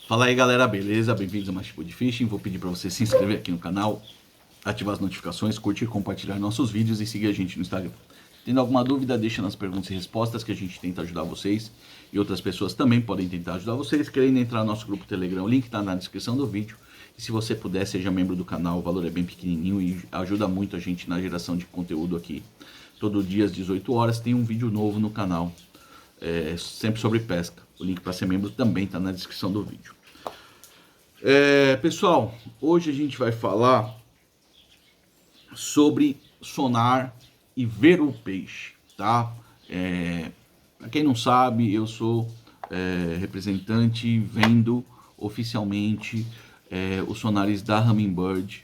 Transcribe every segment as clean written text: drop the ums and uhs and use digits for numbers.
Fala aí galera, beleza? Bem-vindos a mais tipo de Fishing. Vou pedir para você se inscrever aqui no canal, ativar as notificações, curtir, compartilhar nossos vídeos e seguir a gente no Instagram. Tendo alguma dúvida, deixa nas perguntas e respostas que a gente tenta ajudar vocês. E outras pessoas também podem tentar ajudar vocês. Querendo entrar no nosso grupo Telegram, o link está na descrição do vídeo. E se você puder, seja membro do canal, o valor é bem pequenininho e ajuda muito a gente na geração de conteúdo aqui. Todo dia às 18 horas tem um vídeo novo no canal, sempre sobre pesca. O link para ser membro também está na descrição do vídeo. Pessoal, hoje a gente vai falar sobre sonar e ver o peixe, tá? Para quem não sabe, eu sou representante, vendo oficialmente os sonares da Humminbird,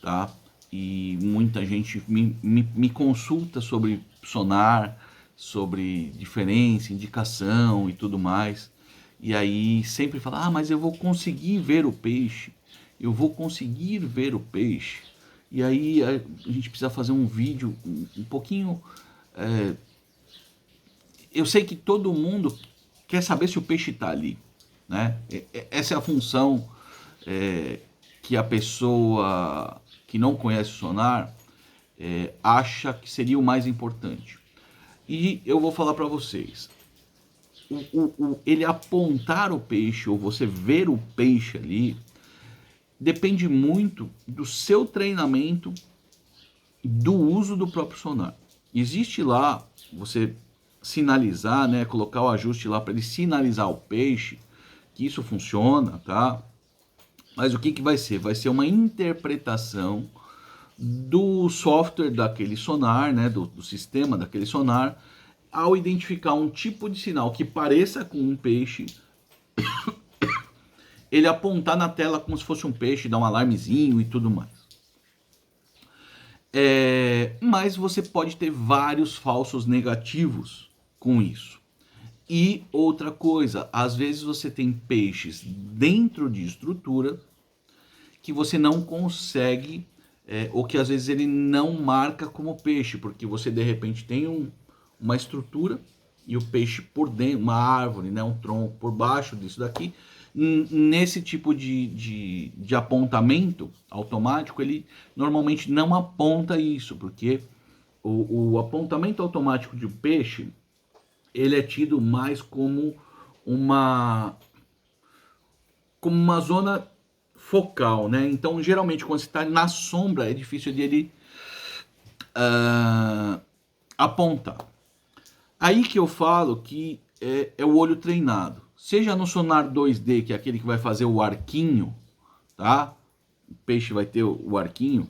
tá? E muita gente me consulta sobre sonar, sobre diferença, indicação e tudo mais. E aí sempre fala, mas eu vou conseguir ver o peixe, eu vou conseguir ver o peixe. E aí a gente precisa fazer um vídeo um pouquinho... Eu sei que todo mundo quer saber se o peixe está ali, né? Essa é a função que a pessoa que não conhece o sonar acha que seria o mais importante. E eu vou falar para vocês, ele apontar o peixe ou você ver o peixe ali depende muito do seu treinamento, do uso do próprio sonar. Existe lá você sinalizar, né, colocar o ajuste lá para ele sinalizar o peixe, que isso funciona, tá? Mas o que vai ser? Vai ser uma interpretação do software daquele sonar, né, do sistema daquele sonar, ao identificar um tipo de sinal que pareça com um peixe, ele apontar na tela como se fosse um peixe, dar um alarmezinho e tudo mais. Mas você pode ter vários falsos negativos com isso. E outra coisa, às vezes você tem peixes dentro de estrutura que você não consegue, ou que às vezes ele não marca como peixe, porque você de repente tem uma estrutura e o peixe por dentro, uma árvore, né, um tronco por baixo disso daqui. Nesse tipo de apontamento automático, ele normalmente não aponta isso, porque o apontamento automático de peixe, ele é tido mais como uma zona focal, né? Então, geralmente, quando você está na sombra, é difícil de ele apontar. Aí que eu falo que é o olho treinado. Seja no sonar 2D, que é aquele que vai fazer o arquinho, tá? O peixe vai ter o arquinho.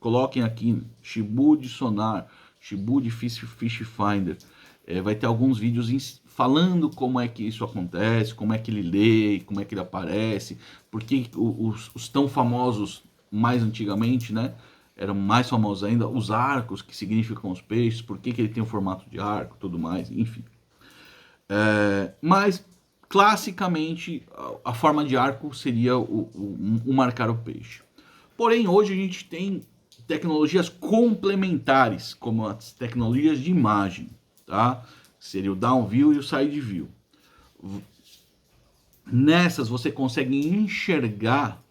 Coloquem aqui, Shibu de sonar, Shibu de Fish Finder. Vai ter alguns vídeos falando como é que isso acontece, como é que ele lê, como é que ele aparece, porque os tão famosos mais antigamente, né? Eram mais famosos ainda, os arcos, que significam os peixes, por que ele tem o formato de arco, tudo mais, enfim. Mas, classicamente, a forma de arco seria o marcar o peixe. Porém, hoje a gente tem tecnologias complementares, como as tecnologias de imagem, tá? Seria o down view e o side view. Nessas você consegue enxergar,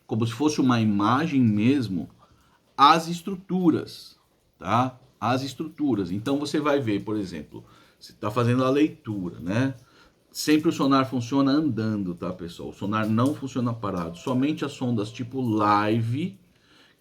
como se fosse uma imagem mesmo, as estruturas, tá? As estruturas. Então você vai ver, por exemplo, você está fazendo a leitura, né? Sempre o sonar funciona andando, tá, pessoal? O sonar não funciona parado. Somente as sondas tipo live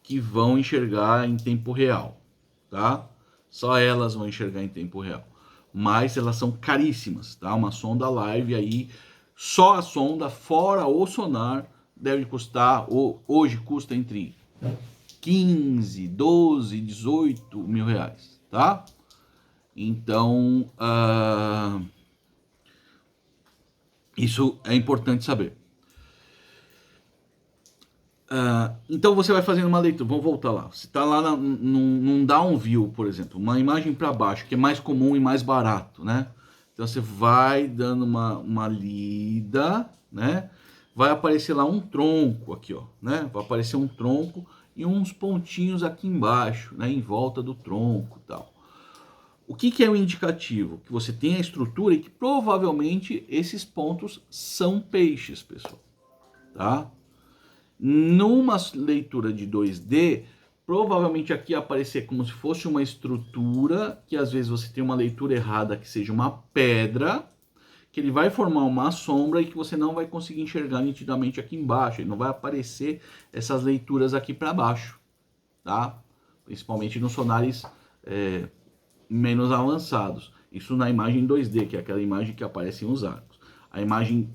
que vão enxergar em tempo real, tá? Só elas vão enxergar em tempo real. Mas elas são caríssimas, tá? Uma sonda live aí, só a sonda, fora o sonar, deve custar, hoje custa entre 15, 12, 18 mil reais, tá? Então, isso é importante saber. Então você vai fazendo uma leitura, vamos voltar lá. Você está lá num down view, por exemplo, uma imagem para baixo, que é mais comum e mais barato, né? Então você vai dando uma lida, né? Vai aparecer lá um tronco aqui, ó, né? Vai aparecer um tronco e uns pontinhos aqui embaixo, né? Em volta do tronco e tal. O que é o indicativo? Que você tem a estrutura e que provavelmente esses pontos são peixes, pessoal. Tá? Numa leitura de 2D, provavelmente aqui aparecer como se fosse uma estrutura, que às vezes você tem uma leitura errada que seja uma pedra, que ele vai formar uma sombra e que você não vai conseguir enxergar nitidamente aqui embaixo. Ele não vai aparecer essas leituras aqui para baixo, tá? Principalmente nos sonares menos avançados. Isso na imagem 2D, que é aquela imagem que aparecem os arcos. A imagem,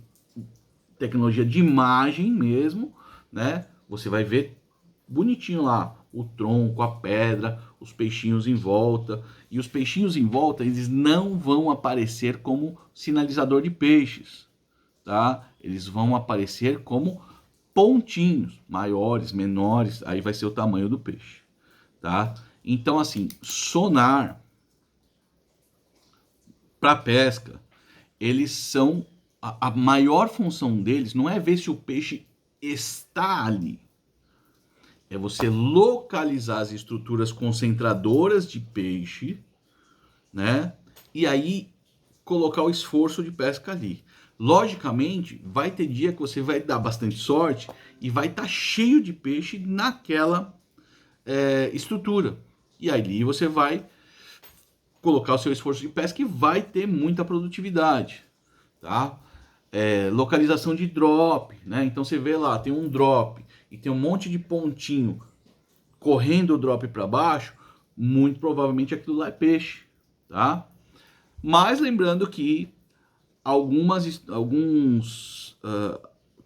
tecnologia de imagem mesmo, né? Você vai ver bonitinho lá o tronco, a pedra, os peixinhos em volta. E os peixinhos em volta, eles não vão aparecer como sinalizador de peixes, tá? Eles vão aparecer como pontinhos, maiores, menores, aí vai ser o tamanho do peixe, tá? Então, assim, sonar para pesca, eles são a maior função deles não é ver se o peixe está ali, é você localizar as estruturas concentradoras de peixe, né? E aí colocar o esforço de pesca ali. Logicamente, vai ter dia que você vai dar bastante sorte e vai estar cheio de peixe naquela estrutura. E aí você vai colocar o seu esforço de pesca e vai ter muita produtividade, tá? Localização de drop, né? Então você vê lá, tem um drop e tem um monte de pontinho correndo o drop para baixo, muito provavelmente aquilo lá é peixe, tá? Mas lembrando que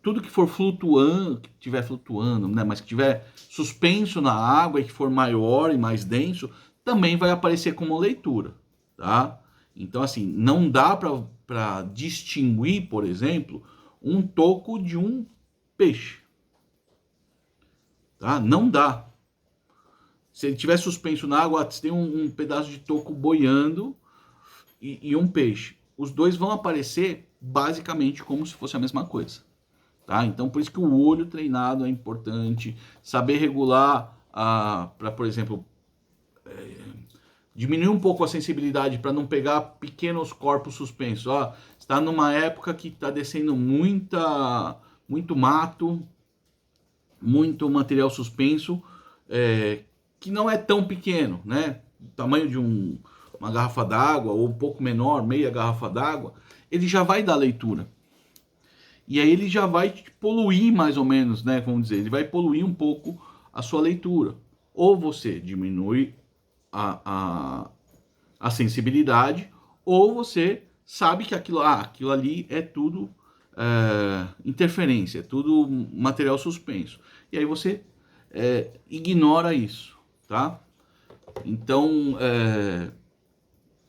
tudo que for flutuando, que estiver flutuando, né? Mas que estiver suspenso na água e que for maior e mais denso, também vai aparecer como leitura, tá? Então, assim, não dá para distinguir, por exemplo, um toco de um peixe, tá? Não dá. Se ele estiver suspenso na água, você tem um pedaço de toco boiando e um peixe. Os dois vão aparecer basicamente como se fosse a mesma coisa, tá? Então, por isso que o olho treinado é importante, saber regular para, por exemplo, diminuir um pouco a sensibilidade para não pegar pequenos corpos suspensos. Ó, está numa época que está descendo muito mato, muito material suspenso, que não é tão pequeno, né? O tamanho de uma garrafa d'água ou um pouco menor, meia garrafa d'água, ele já vai dar leitura. E aí ele já vai poluir mais ou menos, né? Vamos dizer, ele vai poluir um pouco a sua leitura. Ou você diminui a sensibilidade, ou você sabe que aquilo ali é tudo interferência, é tudo material suspenso. E aí você ignora isso, tá? Então,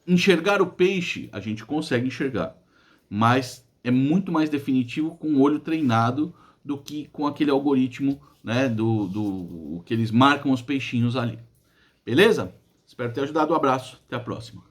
enxergar o peixe, a gente consegue enxergar, mas é muito mais definitivo com o olho treinado do que com aquele algoritmo, né, do que eles marcam os peixinhos ali. Beleza? Espero ter ajudado. Um abraço. Até a próxima.